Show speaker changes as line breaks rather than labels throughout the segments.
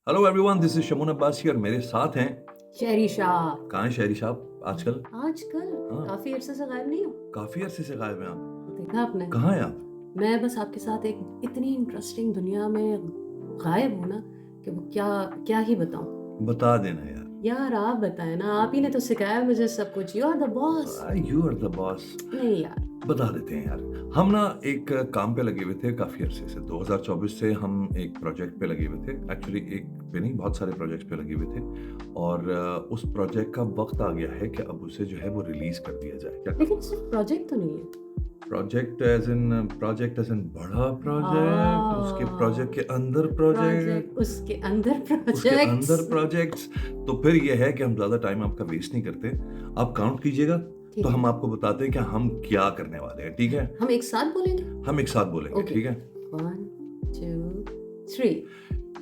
Hello everyone, this is Shamoon Abbas here. मेरे साथ हैं।
शहरी शाह।
कहाँ हैं शहरी साहब आजकल?
आजकल
हाँ,
काफ़ी अरसे से गायब नहीं हो।
काफी अरसे से गायब हैं आप।
देखा आपने?
कहाँ हैं आप?
मैं बस आपके साथ एक इतनी इंटरेस्टिंग दुनिया में गायब हूँ ना कि वो क्या क्या ही बताऊँ।
बता देना यार।
यार आप बताएं ना, आप ही ने तो सिखाया मुझे सब कुछ। You are the boss.
You are the boss.
नहीं यार।
बता देते हैं यार। हम ना एक काम पे लगे हुए थे काफी अरसे से। 2024 से हम एक प्रोजेक्ट पे लगे हुए थे। एक्चुअली एक पे नहीं, बहुत सारे प्रोजेक्ट्स पे लगे हुए थे। और उस प्रोजेक्ट का वक्त आ गया है कि अब उसे जो है वो रिलीज कर दिया जाए। क्या
लेकिन
करो?
सिर्फ प्रोजेक्ट तो नहीं है।
प्रोजेक्ट एज इन बड़ा प्रोजेक्ट, उसके
हाँ,
प्रोजेक्ट के अंदर
प्रोजेक्ट
प्रोजेक्ट,
उसके अंदर
उसके अंदर
प्रोजेक्ट्स।
प्रोजेक्ट्स। तो फिर ये है कि हम ज़्यादा टाइम आपका वेस्ट नहीं करते। आप काउंट कीजिएगा, तो
ठीक है।
हम आपको बताते हैं कि हम क्या करने वाले हैं, ठीक है?
हम एक साथ बोलेंगे।
हम एक साथ बोलेंगे,
ओके।
ठीक है?
1 2 3।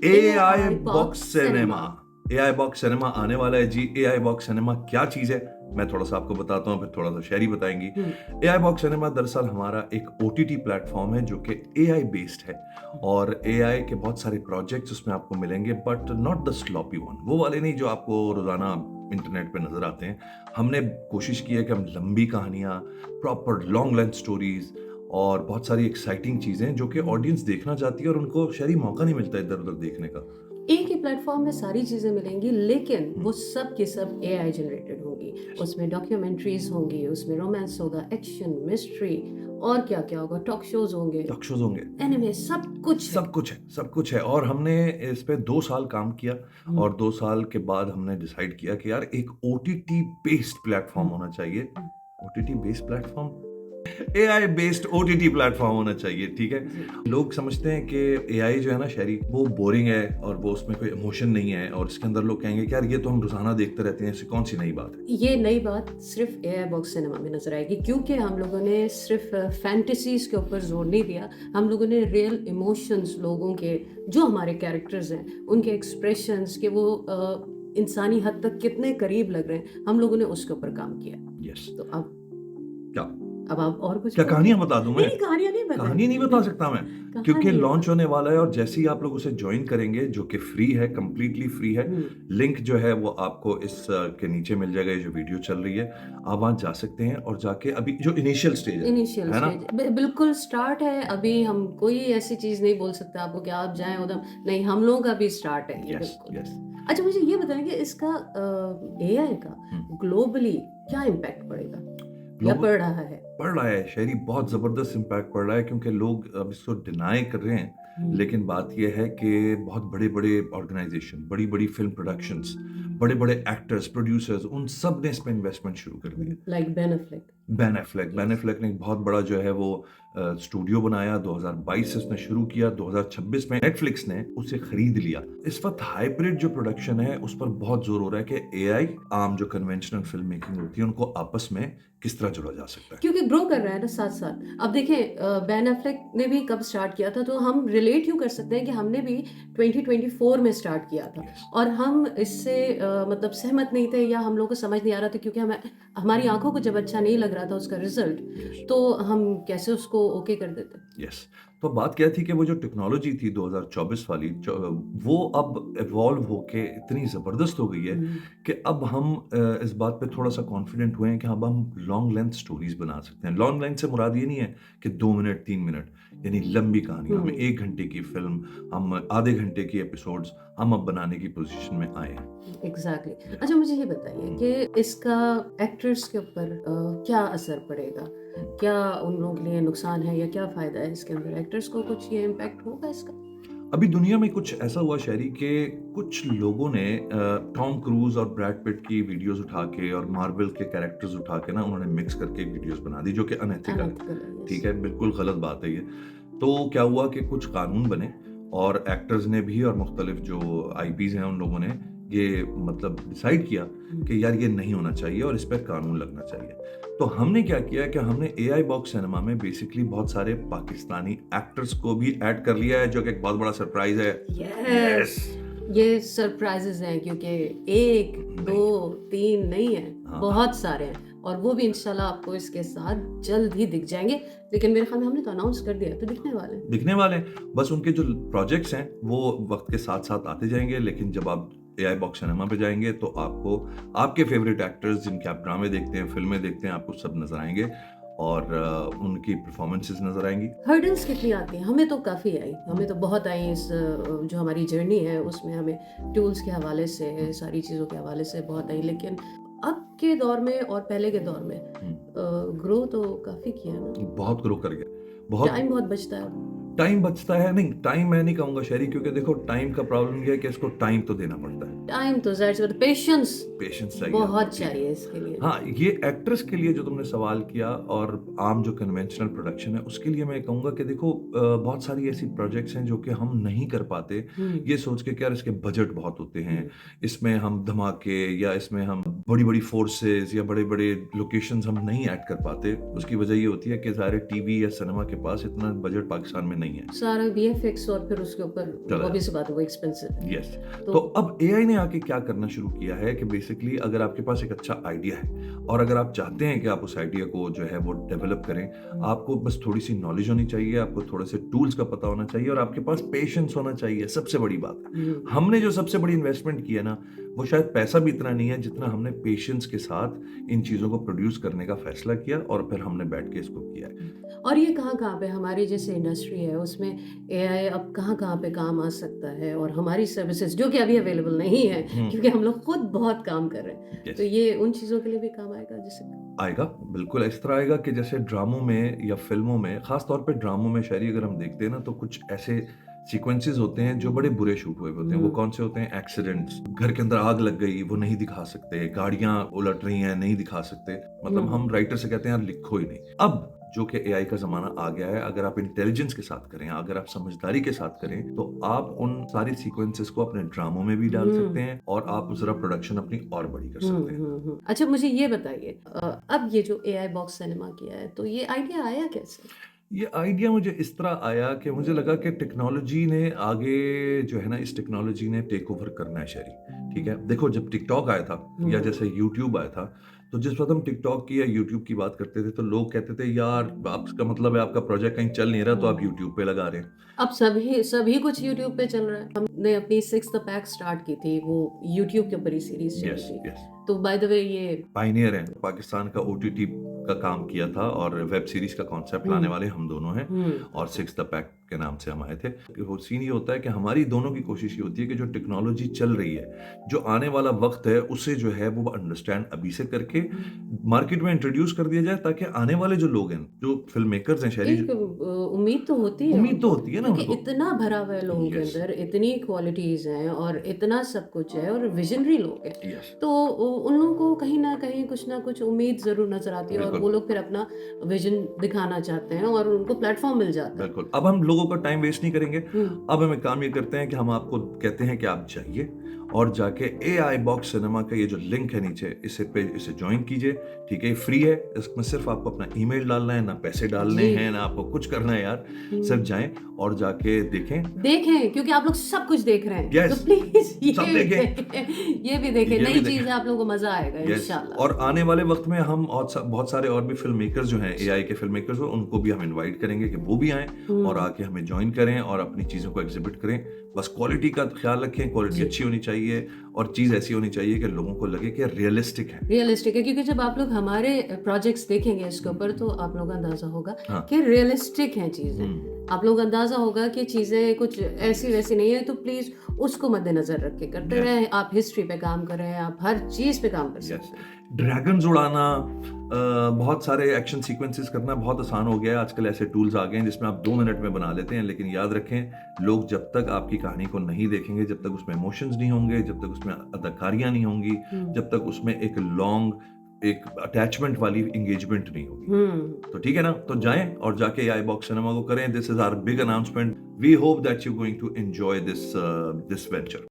AI
AI
box
box
cinema.
Cinema.
AI box cinema आने वाला है जी। एआई बॉक्स सिनेमा क्या चीज़ है? मैं थोड़ा-सा आपको बताता हूँ, फिर थोड़ा-सा शेरी बताएँगी।
हुँ।
एआई बॉक्स सिनेमा दरअसल हमारा एक ओटीटी प्लेटफ़ॉर्म है जो कि एआई बेस्ड है। और एआई के बहुत सारे प्रोजेक्ट्स उसमें आपको मिलेंगे, but not the sloppy one. वो वाले नहीं जो आपको रोज़ाना इंटरनेट पे नज़र आते हैं। हमने कोशिश की है कि हम लंबी कहानियाँ, प्रॉपर लॉन्ग लेंथ स्टोरीज़ और बहुत सारी एक्साइटिंग चीज़ें जो कि ऑडियंस देखना चाहती है और उनको शायद ही मौका नहीं मिलता इधर-उधर देखने का।
एक ही प्लेटफ़ॉर्म में सारी चीज़ें मिलेंगी, लेकिन
हुँ,
वो सब की सब एआई जनरेटेड होंगी।
यस।
उसमें डॉक्यूमेंट्रीज़ होंगी, उसमें रोमांस होगा, एक्शन, मिस्ट्री और क्या-क्या होगा, टॉक शोज़ होंगे,
टॉक शोज़ होंगे।
एनिमे सब कुछ है।
सब कुछ है, सब कुछ है। और हमने इस पे 2 साल काम किया।
हुँ,
और 2 साल के बाद हमने डिसाइड किया कि यार एक ओटीटी बेस्ड प्लेटफ़ॉर्म
हुँ,
होना चाहिए।
हुँ।
OTT based platform? AI based OTT platform होना चाहिए, ठीक है?
जी।
लोग समझते हैं कि एआई जो है ना शहरी, वो बोरिंग है और वो उसमें कोई इमोशन नहीं है, और इसके अंदर लोग कहेंगे कि यार ये तो हम रोज़ाना देखते रहते हैं, ऐसी कौन-सी नई बात है?
ये नई बात सिर्फ़ एआई बॉक्स सिनेमा में नज़र आएगी, क्योंकि हम लोगों ने सिर्फ़ फैंटेसीज़ के ऊपर ज़ोर नहीं दिया। हम लोगों ने रियल इमोशंस लोगों के, जो हमारे कैरेक्टर्स हैं, उनके एक्सप्रेशंस के वो इंसानी हद तक कितने करीब लग रहे हैं, हम लोगों ने उसके ऊपर काम किया।
यस।
तो
क्या?
अब आप और कुछ
क्या
बोलिए।
कहानियाँ बता दूँ
नहीं,
मैं?
नहीं, कहानियाँ नहीं
कहानी नहीं बता सकता मैं,
कहाँ
क्योंकि
नहीं
लॉन्च
बता
होने वाला है और जैसे ही आप लोग उसे जॉइन करेंगे, जो कि फ्री है, कंप्लीटली फ्री है।
हुँ,
लिंक जो है वो आपको इस के नीचे मिल जाएगा, ये जो वीडियो चल रही है। आप वहाँ जा सकते हैं और जाके अभी जो इनिशियल स्टेज
इनिशियल
है ना?
स्टेज बिल्कुल स्टार्ट है। अभी हम कोई ऐसी चीज़ नहीं बोल सकते आपको कि आप जाएँ उधम नहीं, हम लोगों का भी स्टार्ट है ये
यस,
बिल्कुल।
यस।
अच्छा, मुझे ये बताएँ कि इसका एआई का
हुँ।
ग्लोबली क्या इम्पैक्ट पड़ेगा या
ग्लोबल
पड़ रहा है?
पड़ रहा है, शायरी बहुत ज़बरदस्त इम्पैक्ट पड़ रहा है, क्योंकि लोग अब इसको डिनाई कर रहे हैं।
हुँ,
लेकिन बात ये है कि बहुत बड़े-बड़े ऑर्गनाइज़ेशन, बड़ी-बड़ी फ़िल्म प्रोडक्शंस, बड़े-बड़े एक्टर्स, प्रोड्यूसर्स, उन सब ने इसमें इन्वेस्टमेंट शुरू कर दी है।
Like Ben Affleck.
Ben
yes.
Affleck ने एक बहुत बड़ा जो है वो स्टूडियो बनाया। 2022 से उसने शुरू किया। 2026 में नेटफ्लिक्स ने उसे खरीद लिया। इस वक्त हाइब्रिड जो प्रोडक्शन है उस पर बहुत जोर हो रहा है कि एआई, आम जो कन्वेंशनल फिल्म मेकिंग होती है, उनको आपस में किस तरह जोड़ा जा सकता है।
क्योंकि ग्रो कर रहा है ना साथ-साथ। अब देखें, बेन अफ्लेक ने भी कब स्टार्ट किया था, तो हम रिलेट यूँ कर सकते हैं कि हमने भी 2024 में स्टार्ट किया था
यस,
और हम इससे मतलब सहमत नहीं थे या हम लोगों को समझ नहीं आ रहा था, क्योंकि हमें हमारी आँखों को जब अच्छा नहीं लग रहा था उसका रिज़ल्ट,
यस।
तो हम कैसे उसको ओके कर देते।
यस। तो बात क्या थी कि वो जो टेक्नोलॉजी थी 2024 वाली, वो अब इवॉल्व होके इतनी ज़बरदस्त हो गई है
हुँ,
कि अब हम इस बात पे थोड़ा-सा कॉन्फिडेंट हुए हैं कि अब हम लॉन्ग लेंथ स्टोरीज़ बना सकते हैं। लॉन्ग लेंथ से मुराद ये नहीं है कि 2 मिनट, 3 मिनट, यानी लंबी कहानियाँ। हम
हुँ।
1 घंटे की फ़िल्म, हम आधे घंटे की एपिसोड्स हम अब बनाने की पोज़ीशन में आए हैं।
एग्ज़ैक्टली।
यस।
अच्छा, मुझे ये बताइए
हुँ,
कि इसका एक्टर्स के ऊपर क्या असर पड़ेगा?
हुँ।
क्या उन लोगों के लिए नुकसान है या क्या फ़ायदा है इसके अंदर? एक्टर्स को कुछ ये इम्पैक्ट होगा इसका?
अभी दुनिया में कुछ ऐसा हुआ शायरी कि कुछ लोगों ने टॉम क्रूज़ और ब्रैड पिट की वीडियोज़ उठा के और मार्वल के कैरेक्टर्स उठा के ना उन्होंने मिक्स करके वीडियोज़ बना दी, जो कि अनएथिकल है।
अनएथिकल है, यस।
ठीक है? बिल्कुल गलत बात है ये। तो क्या हुआ कि कुछ कानून बने और एक्टर्स ने भी और मुख्तलिफ जो आईपीज़ हैं उन लोगों ने ये मतलब डिसाइड किया
हुँ।
कि यार ये नहीं होना चाहिए और इस पे कानून लगना चाहिए। तो हमने क्या किया कि हमने एआई बॉक्स सिनेमा में बेसिकली बहुत सारे पाकिस्तानी एक्टर्स को भी ऐड कर लिया है, जो कि एक बहुत बड़ा सरप्राइज़ है।
यस!
यस!
ये सरप्राइज़ेज़ हैं, क्योंकि 1,
नहीं,
2, 3 नहीं है,
हाँ,
बहुत सारे हैं। और वो भी इंशाल्लाह आपको इसके साथ जल्द ही दिख जाएंगे। लेकिन मेरे ख्याल में हमने तो अनाउंस कर दिया, तो दिखने वाले हैं।
दिखने वाले हैं। बस उनके जो प्रोजेक्ट्स हैं वो वक्त के साथ साथ आते जाएंगे, लेकिन जब आप AI बॉक्स सिनेमा पे जाएंगे तो आपको आपके फेवरेट एक्टर्स जिनके आप ड्रामे देखते हैं, फिल्में देखते हैं, आपको सब नजर आएंगे और उनकी परफॉर्मेंसेस नजर आएंगी।
हर्डल्स कितनी आती हैं? हमें तो काफ़ी आई, हमें तो बहुत आई इस जो हमारी जर्नी है उसमें हमें टूल्स के हवाले से, सारी चीज़ों के हवाले से बहुत आई। लेकिन अब के दौर में और पहले के दौर में ग्रो तो काफ़ी किया ना।
बहुत ग्रो कर गया, बहुत
टाइम बहुत बचता है अब।
टाइम बचता है। नहीं, टाइम मैं नहीं कहूंगा शहरी, क्योंकि देखो टाइम का प्रॉब्लम ये है कि इसको टाइम तो देना पड़ता है,
टाइम तो ज़ाहिर सी बात है, पेशेंस
पेशेंस चाहिए
बहुत
आपको, ठीक है।
चाहिए इसके लिए।
हाँ, ये एक्ट्रेस के लिए जो तुमने सवाल किया और आम जो कन्वेंशनल प्रोडक्शन है उसके लिए मैं कहूँगा कि देखो बहुत सारी ऐसी प्रोजेक्ट्स हैं जो कि हम नहीं कर पाते,
हुँ,
ये सोच के कि यार इसके बजट बहुत होते हैं,
हुँ,
इसमें हम धमाके या इसमें हम बड़ी-बड़ी फोर्सेस या बड़े-बड़े लोकेशंस हम नहीं ऐड कर पाते। उसकी वजह ये होती है कि ज़ाहिर है टीवी या सिनेमा के पास इतना बजट पाकिस्तान में नहीं है।
सारा VFX और फिर उसके ऊपर
चला
ऑब्वियस सी बात है वो एक्सपेंसिव है।
यस।
तो
तो अब AI ने आके क्या करना शुरू किया है कि बेसिकली अगर आपके पास एक अच्छा आइडिया है और अगर आप चाहते हैं कि आप उस आइडिया को जो है वो डेवलप करें, आपको बस थोड़ी सी नॉलेज होनी चाहिए, आपको थोड़े से टूल्स का पता होना चाहिए और आपके पास पेशेंस होना चाहिए। सबसे बड़ी बात है,
हुँ,
हमने जो सबसे बड़ी इन्वेस्टमेंट की है ना, वो शायद पैसा भी इतना नहीं है जितना हमने पेशेंस के साथ इन चीज़ों को प्रोड्यूस करने का फैसला किया और फिर हमने बैठ के इसको किया है।
और ये कहाँ-कहाँ पे हमारी जैसे इंडस्ट्री है उसमें AI अब कहाँ-कहाँ पे काम आ सकता है, और हमारी सर्विसेज जो कि अभी अवेलेबल नहीं है क्योंकि हम लोग खुद बहुत काम कर रहे हैं। तो
यस,
ये उन चीज़ों के लिए भी काम आएगा जैसे।
आएगा, बिल्कुल इस तरह आएगा कि जैसे ड्रामों में या फ़िल्मों में, ख़ास तौर पे ड्रामों में शायरी अगर हम देखते हैं ना, तो कुछ ऐसे सीक्वेंसेस होते हैं जो बड़े बुरे शूट हुए होते हैं। वो
हुँ,
कौन से होते हैं? एक्सीडेंट्स, घर के अंदर आग लग गई, वो नहीं दिखा सकते, गाड़ियाँ उलट रही हैं, नहीं दिखा सकते। मतलब
हुँ,
हम राइटर से कहते हैं यार लिखो ही नहीं। अब जो कि AI का ज़माना आ गया है, अगर आप इंटेलिजेंस के साथ करें, अगर आप समझदारी के साथ करें, तो आप उन सारी सीक्वेंसेस को अपने ड्रामों में भी डाल सकते
हुँ,
हैं और आप ज़रा प्रोडक्शन अपनी और बड़ी कर
हुँ,
सकते हैं।
हुँ, हुँ। अच्छा मुझे ये बताइए, अब ये जो AI बॉक्स सिनेमा किया है तो ये आइडिया आया कैसे?
ये आइडिया मुझे इस तरह आया कि मुझे लगा कि टेक्नोलॉजी ने आगे जो है ना, इस टेक्नोलॉजी ने टेक ओवर करना है शहरी, ठीक है। देखो जब टिकटॉक आया था या
हुँ,
जैसे यूट्यूब आया था, तो जिस वक्त हम टिकटॉक की या यूट्यूब की बात करते थे तो लोग कहते थे यार आपका मतलब है आपका प्रोजेक्ट कहीं चल नहीं रहा तो आप
हुँ।
यूट्यूब पे लगा रहे हैं।
अब सभी सभी कुछ यूट्यूब पे चल रहा है। हमने अपनी सिक्स्थ पैक स्टार्ट की थी, वो यूट्यूब के ऊपर ही सीरीज़ चली
यस,
थी।
यस।
तो बाय द वे ये
पायनियर हैं, पाकिस्तान का OTT का काम किया था और वेब सीरीज का कॉन्सेप्ट
हुँ,
लाने वाले हम दोनों हैं
हुँ,
और सिक्स द पैक के नाम से हम आए थे। कि वो सीन ये होता है कि हमारी दोनों की कोशिश ये होती है कि जो टेक्नोलॉजी चल रही है, जो आने वाला वक्त है, उसे जो है वो अंडरस्टैंड अभी से करके मार्केट में इंट्रोड्यूस कर दिया जाए, ताकि आने वाले जो लोग हैं, जो फिल्म मेकर्स हैं शहरी,
एक उम्मीद तो होती है
उम्मीद तो
उनको,
होती है ना
क्योंकि
उनको।
इतना भरा हुआ है लोगों के
यस,
अंदर, इतनी क्वालिटीज़ हैं और इतना सब कुछ है और विज़नरी लोग हैं।
यस,
तो उन लोगों को कहीं न कहीं कुछ ना कुछ उम्मीद ज़रूर नज़र आती है और
बिल्कुल।
वो लोग फिर अपना विज़न दिखाना चाहते हैं और उनको प्लेटफ़ॉर्म मिल जाता है।
बिल्कुल, अब हम लोगों का टाइम वेस्ट नहीं करेंगे।
हुँ,
अब हम एक काम ये करते हैं कि हम आपको कहते हैं कि आप जाइए और जाके AI बॉक्स सिनेमा का ये जो लिंक है नीचे, इसे जॉइन कीजिए, ठीक है? ये फ्री है, इसमें सिर्फ़ आपको अपना ईमेल डालना है, ना पैसे डालने
जी।
हैं, ना आपको कुछ करना है यार। सिर्फ़
हुँ।
जाएँ और जाके देखें।
देखें, क्योंकि आप लोग सब कुछ देख रहे हैं, तो
यस,
प्लीज़
सब
ये भी
देखें,
देखें, ये भी देखें,
ये भी
नई
देखें।
चीज़ें आप लोगों को मज़ा आएगा
यस,
इंशाल्लाह।
और आने वाले वक्त में हम बहुत सारे और भी फिल्म मेकर्स जो हैं, AI के फिल्म मेकर्स, उनको भी हम इनवाइट करेंगे कि वो भी आएँ और
हुँ,
आके हमें जॉइन करें और अपनी चीज़ों को एग्ज़िबिट करें। बस क्वालिटी का ख्याल रखें, क्वालिटी
जी।
अच्छी होनी चाहिए और चीज़ ऐसी होनी चाहिए कि लोगों को लगे कि रियलिस्टिक है।
रियलिस्टिक है, क्योंकि जब आप लोग हमारे प्रोजेक्ट्स देखेंगे इसके ऊपर तो आप लोगों को अंदाज़ा होगा
हाँ,
कि रियलिस्टिक हैं चीज़ें।
हुँ,
आप लोगों को अंदाज़ा होगा कि चीज़ें कुछ ऐसी-वैसी नहीं है, तो प्लीज़ उसको मद्देनज़र रख के करते
यस,
रहें। आप हिस्ट्री पे काम कर रहे हैं, आप हर चीज़ पे काम कर
यस।
सकते हैं।
ड्रैगन्स उड़ाना, बहुत सारे एक्शन सीक्वेंसेस करना बहुत आसान हो गया है। आजकल ऐसे टूल्स आ गए हैं जिसमें आप 2 मिनट में बना लेते हैं, लेकिन याद रखें, लोग जब तक आपकी कहानी को नहीं देखेंगे, जब तक उसमें इमोशंस नहीं होंगे, जब तक उसमें अदाकारियाँ नहीं होंगी,
हुँ,
जब तक उसमें एक अटैचमेंट वाली एंगेजमेंट नहीं होगी।
हुँ।
तो ठीक है ना? तो जाएँ और जाके AI बॉक्स सिनेमा को करें। This is our big announcement. We hope that you going to enjoy this venture.